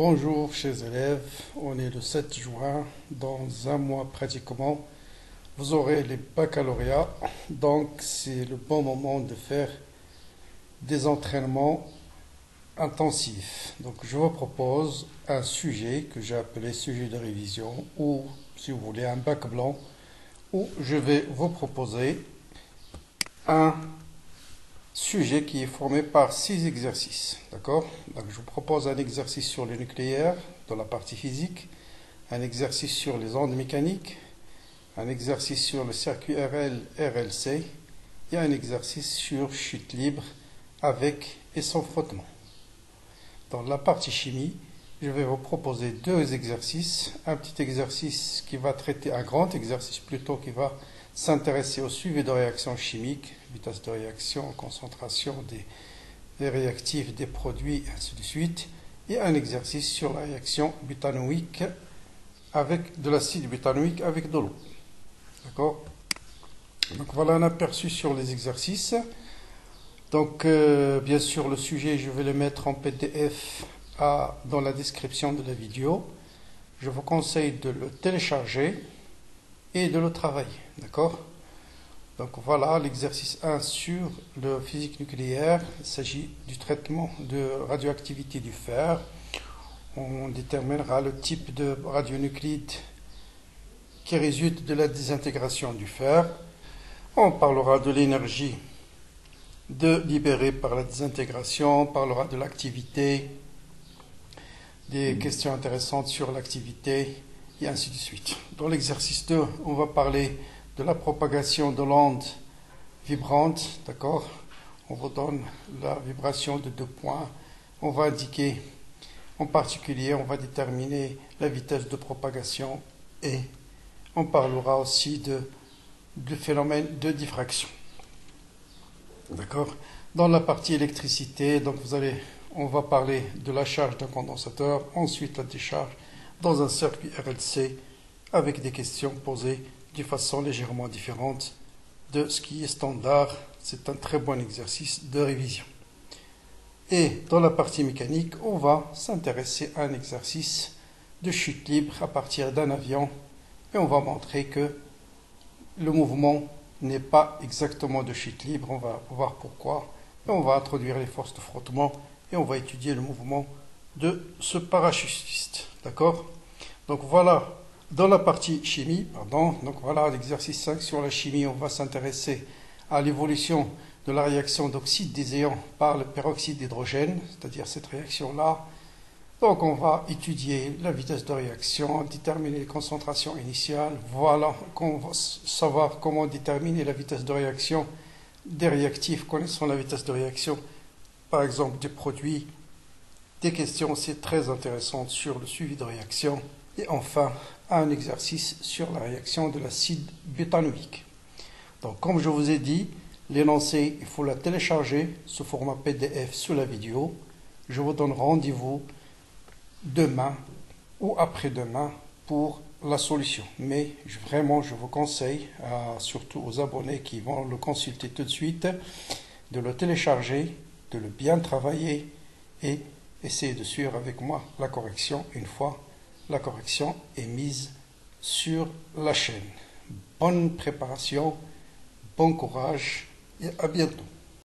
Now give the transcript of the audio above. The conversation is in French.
Bonjour chers élèves, on est le 7 juin, dans un mois pratiquement, vous aurez les baccalauréats, donc c'est le bon moment de faire des entraînements intensifs. Donc je vous propose un sujet que j'ai appelé sujet de révision ou si vous voulez un bac blanc où je vais vous proposer un sujet qui est formé par 6 exercices. D'accord? Donc je vous propose un exercice sur le nucléaire dans la partie physique, un exercice sur les ondes mécaniques, un exercice sur le circuit RL, RLC et un exercice sur chute libre avec et sans frottement. Dans la partie chimie, je vais vous proposer deux exercices. Un petit exercice qui va traiter, un grand exercice plutôt, qui va s'intéresser au suivi de réactions chimiques, vitesse de réaction, concentration des réactifs, des produits, et ainsi de suite. Et un exercice sur la réaction butanoïque avec de l'acide butanoïque avec de l'eau. D'accord? Donc voilà un aperçu sur les exercices. Donc bien sûr le sujet je vais le mettre en PDF dans la description de la vidéo. Je vous conseille de le télécharger et de le travailler. D'accord? Donc voilà l'exercice 1 sur le physique nucléaire. Il s'agit du traitement de radioactivité du fer. On déterminera le type de radionuclide qui résulte de la désintégration du fer. On parlera de l'énergie libérée par la désintégration, on parlera de l'activité, des questions intéressantes sur l'activité, et ainsi de suite. Dans l'exercice 2, on va parler de la propagation de l'onde vibrante, d'accord? On vous donne la vibration de 2 points. On va indiquer, en particulier, on va déterminer la vitesse de propagation et on parlera aussi du phénomène de diffraction. D'accord? Dans la partie électricité, donc on va parler de la charge d'un condensateur, ensuite la décharge dans un circuit RLC avec des questions posées de façon légèrement différente de ce qui est standard. C'est un très bon exercice de révision. Et dans la partie mécanique, on va s'intéresser à un exercice de chute libre à partir d'un avion et on va montrer que le mouvement n'est pas exactement de chute libre. On va voir pourquoi et on va introduire les forces de frottement et on va étudier le mouvement de ce parachutiste. D'accord? Donc voilà, dans la partie chimie, donc voilà l'exercice 5 sur la chimie, on va s'intéresser à l'évolution de la réaction d'oxyde des ions par le peroxyde d'hydrogène, c'est-à-dire cette réaction-là. Donc on va étudier la vitesse de réaction, déterminer les concentrations initiales, voilà, on va savoir comment déterminer la vitesse de réaction des réactifs, connaissant la vitesse de réaction, par exemple des produits, des questions aussi très intéressantes sur le suivi de réaction, et enfin un exercice sur la réaction de l'acide butanoïque. Donc comme je vous ai dit, l'énoncé, il faut la télécharger sous format PDF sous la vidéo. Je vous donne rendez-vous demain ou après-demain pour la solution. Mais vraiment, je vous conseille, surtout aux abonnés qui vont le consulter tout de suite, de le télécharger, de le bien travailler et essayer de suivre avec moi la correction une fois la correction est mise sur la chaîne. Bonne préparation, bon courage et à bientôt.